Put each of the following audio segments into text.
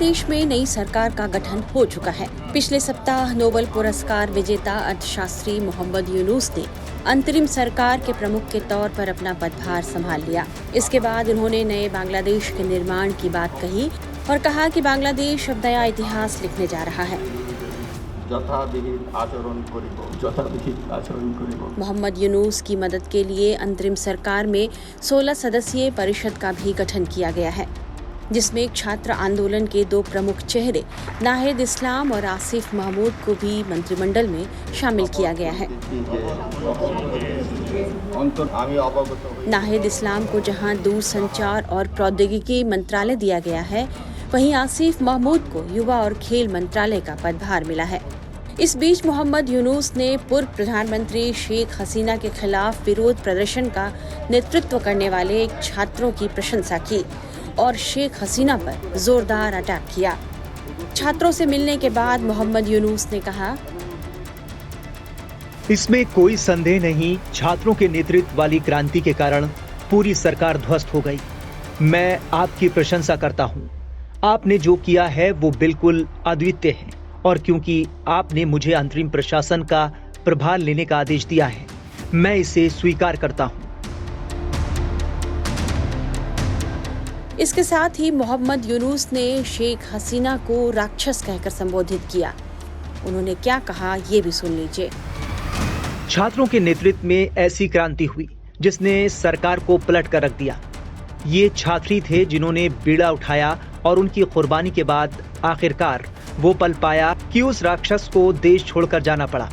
बांग्लादेश में नई सरकार का गठन हो चुका है। पिछले सप्ताह नोबेल पुरस्कार विजेता अर्थशास्त्री मोहम्मद यूनुस ने अंतरिम सरकार के प्रमुख के तौर पर अपना पदभार संभाल लिया। इसके बाद उन्होंने नए बांग्लादेश के निर्माण की बात कही और कहा कि बांग्लादेश अब नया इतिहास लिखने जा रहा है। मोहम्मद यूनुस की मदद के लिए अंतरिम सरकार में 16 सदस्यीय परिषद का भी गठन किया गया है, जिसमें छात्र आंदोलन के 2 प्रमुख चेहरे नाहिद इस्लाम और आसिफ महमूद को भी मंत्रिमंडल में शामिल किया गया है। नाहिद इस्लाम को जहां दूरसंचार और प्रौद्योगिकी मंत्रालय दिया गया है, वहीं आसिफ महमूद को युवा और खेल मंत्रालय का पदभार मिला है। इस बीच मोहम्मद यूनुस ने पूर्व प्रधानमंत्री शेख हसीना के खिलाफ विरोध प्रदर्शन का नेतृत्व करने वाले छात्रों की प्रशंसा की और शेख हसीना पर जोरदार अटैक किया। छात्रों से मिलने के बाद मोहम्मद यूनुस ने कहा, इसमें कोई संदेह नहीं, छात्रों के नेतृत्व वाली क्रांति के कारण पूरी सरकार ध्वस्त हो गई। मैं आपकी प्रशंसा करता हूं। आपने जो किया है वो बिल्कुल अद्वितीय है और क्योंकि आपने मुझे अंतरिम प्रशासन का प्रभार लेने का आदेश दिया है, मैं इसे स्वीकार करता हूं। इसके साथ ही मोहम्मद यूनुस ने शेख हसीना को राक्षस कहकर संबोधित किया। उन्होंने क्या कहा, ये भी सुन लीजिए। छात्रों के नेतृत्व में ऐसी क्रांति हुई जिसने सरकार को पलट कर रख दिया। ये छात्र ही थे जिन्होंने बीड़ा उठाया और उनकी कुर्बानी के बाद आखिरकार वो पल पाया कि उस राक्षस को देश छोड़कर जाना पड़ा।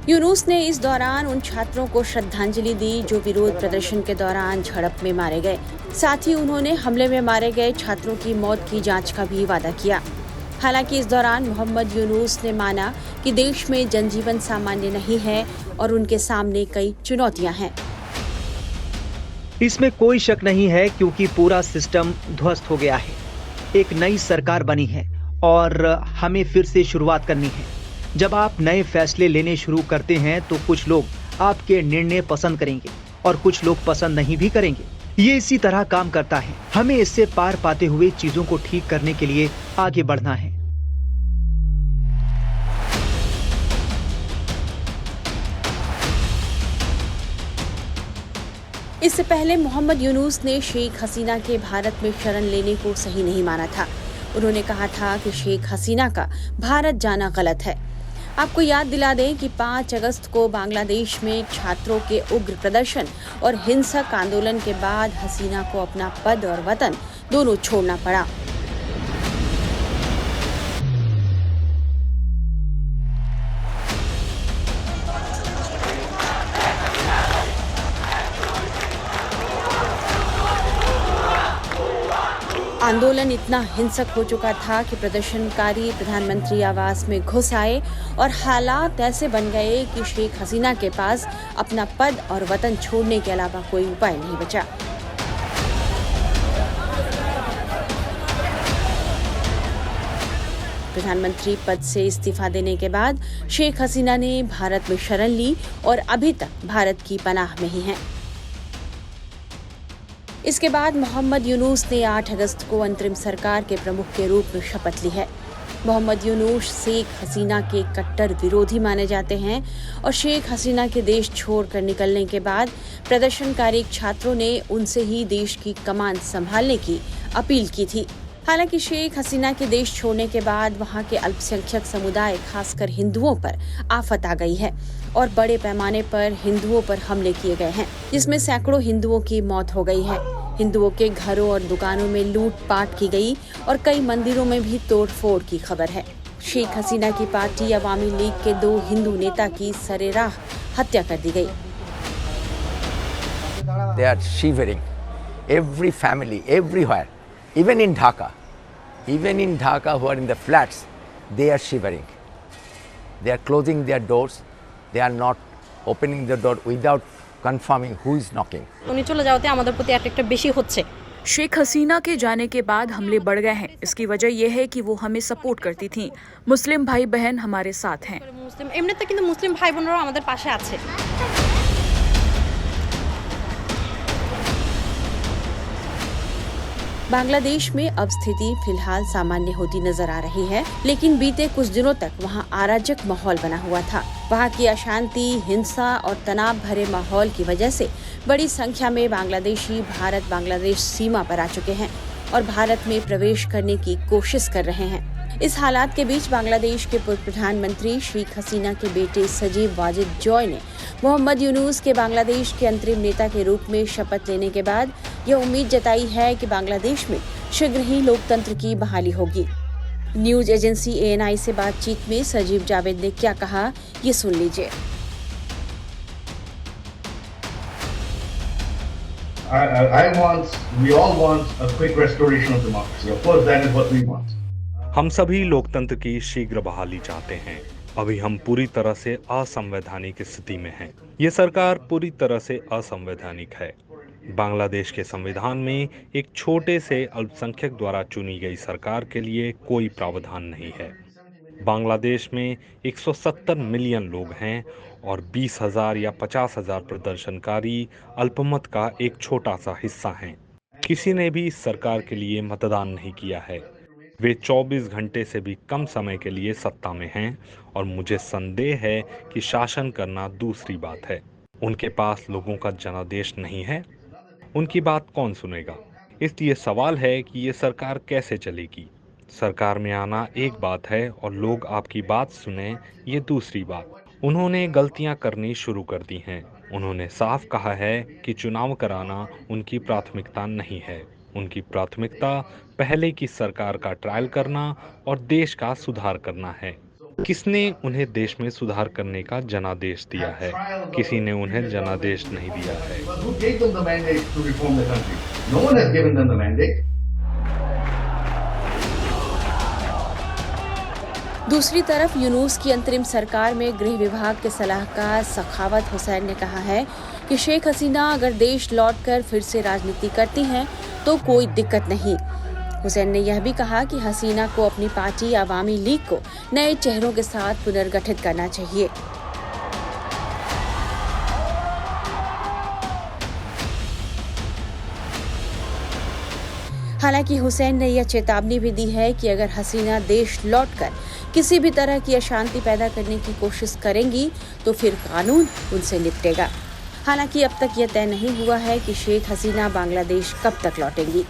यूनुस ने इस दौरान उन छात्रों को श्रद्धांजलि दी जो विरोध प्रदर्शन के दौरान झड़प में मारे गए। साथ ही उन्होंने हमले में मारे गए छात्रों की मौत की जांच का भी वादा किया। हालांकि इस दौरान मोहम्मद यूनुस ने माना कि देश में जनजीवन सामान्य नहीं है और उनके सामने कई चुनौतियां हैं। इसमें कोई शक नहीं है क्योंकि पूरा सिस्टम ध्वस्त हो गया है। एक नई सरकार बनी है और हमें फिर से शुरुआत करनी है। जब आप नए फैसले लेने शुरू करते हैं तो कुछ लोग आपके निर्णय पसंद करेंगे और कुछ लोग पसंद नहीं भी करेंगे। ये इसी तरह काम करता है। हमें इससे पार पाते हुए चीजों को ठीक करने के लिए आगे बढ़ना है। इससे पहले मोहम्मद यूनुस ने शेख हसीना के भारत में शरण लेने को सही नहीं माना था। उन्होंने कहा था कि शेख हसीना का भारत जाना गलत है। आपको याद दिला दें कि 5 अगस्त को बांग्लादेश में छात्रों के उग्र प्रदर्शन और हिंसक आंदोलन के बाद हसीना को अपना पद और वतन दोनों छोड़ना पड़ा। आंदोलन इतना हिंसक हो चुका था कि प्रदर्शनकारी प्रधानमंत्री आवास में घुस आए और हालात ऐसे बन गए कि शेख हसीना के पास अपना पद और वतन छोड़ने के अलावा कोई उपाय नहीं बचा। प्रधानमंत्री पद से इस्तीफा देने के बाद शेख हसीना ने भारत में शरण ली और अभी तक भारत की पनाह में ही हैं। इसके बाद मोहम्मद यूनुस ने 8 अगस्त को अंतरिम सरकार के प्रमुख के रूप में शपथ ली है। मोहम्मद यूनुस शेख हसीना के कट्टर विरोधी माने जाते हैं और शेख हसीना के देश छोड़कर निकलने के बाद प्रदर्शनकारी छात्रों ने उनसे ही देश की कमान संभालने की अपील की थी। हालांकि शेख हसीना के देश छोड़ने के बाद वहां के अल्पसंख्यक समुदाय खासकर हिंदुओं पर आफत आ गई है और बड़े पैमाने पर हिंदुओं पर हमले किए गए हैं, जिसमें सैकड़ों हिंदुओं की मौत हो गई है। हिंदुओं के घरों और दुकानों में लूटपाट की गई और कई मंदिरों में भी तोड़फोड़ की खबर है। शेख हसीना की पार्टी अवामी लीग के 2 हिंदू नेता की सरेराह हत्या कर दी गई। They are shivering. Every family, everywhere, even in Dhaka, who are in the flats, they are shivering. They are closing their doors. They are not opening the door without confirming who is knocking. उन्हें चले जाते हमारे प्रति attractive बेशी होच्छे। शेख हसीना के जाने के बाद हमले बढ़ गए हैं। इसकी वजह यह है कि वो हमें सपोर्ट करती थीं। मुस्लिम भाई बहन हमारे साथ हैं। एमनिते किन्तु मुस्लिम भाई बोनेरा आमादेर पाशे आछे। बांग्लादेश में अब स्थिति फिलहाल सामान्य होती नजर आ रही है, लेकिन बीते कुछ दिनों तक वहां अराजक माहौल बना हुआ था। वहां की अशांति, हिंसा और तनाव भरे माहौल की वजह से बड़ी संख्या में बांग्लादेशी भारत बांग्लादेश सीमा पर आ चुके हैं और भारत में प्रवेश करने की कोशिश कर रहे हैं। इस हालात के बीच बांग्लादेश के पूर्व प्रधानमंत्री शेख हसीना के बेटे सजीब वाजिद जॉय ने मोहम्मद यूनुस के बांग्लादेश के अंतरिम नेता के रूप में शपथ लेने के बाद यह उम्मीद जताई है कि बांग्लादेश में शीघ्र ही लोकतंत्र की बहाली होगी। न्यूज एजेंसी ANI से बातचीत में सजीब जावेद ने क्या कहा, ये सुन लीजिए। We all want a quick restoration of democracy. Of course, that is what we want. हम सभी लोकतंत्र की शीघ्र बहाली चाहते हैं। अभी हम पूरी तरह से असंवैधानिक स्थिति में हैं। ये सरकार पूरी तरह से असंवैधानिक है। बांग्लादेश के संविधान में एक छोटे से अल्पसंख्यक द्वारा चुनी गई सरकार के लिए कोई प्रावधान नहीं है। बांग्लादेश में 170 मिलियन लोग हैं और 20,000 या 50,000 प्रदर्शनकारी अल्पमत का एक छोटा सा हिस्सा हैं। किसी ने भी इस सरकार के लिए मतदान नहीं किया है। वे 24 घंटे से भी कम समय के लिए सत्ता में हैं और मुझे संदेह है कि शासन करना दूसरी बात है। उनके पास लोगों का जनादेश नहीं है। उनकी बात कौन सुनेगा? इसलिए सवाल है कि ये सरकार कैसे चलेगी। सरकार में आना एक बात है और लोग आपकी बात सुने, ये दूसरी बात। उन्होंने गलतियां करनी शुरू कर दी हैं। उन्होंने साफ कहा है कि चुनाव कराना उनकी प्राथमिकता नहीं है। उनकी प्राथमिकता पहले की सरकार का ट्रायल करना और देश का सुधार करना है। किसने उन्हें देश में सुधार करने का जनादेश दिया है? किसी ने उन्हें जनादेश नहीं दिया है। Who gave them the mandate to reform the country? No one has given them the mandate. दूसरी तरफ यूनुस की अंतरिम सरकार में गृह विभाग के सलाहकार सखावत हुसैन ने कहा है कि शेख हसीना अगर देश लौटकर फिर से राजनीति करती हैं तो कोई दिक्कत नहीं। हुसैन ने यह भी कहा कि हसीना को अपनी पार्टी अवामी लीग को नए चेहरों के साथ पुनर्गठित करना चाहिए। हालांकि हुसैन ने यह चेतावनी भी दी है कि अगर हसीना देश लौटकर किसी भी तरह की अशांति पैदा करने की कोशिश करेंगी तो फिर कानून उनसे निपटेगा। हालांकि अब तक यह तय नहीं हुआ है कि शेख हसीना बांग्लादेश कब तक लौटेंगी।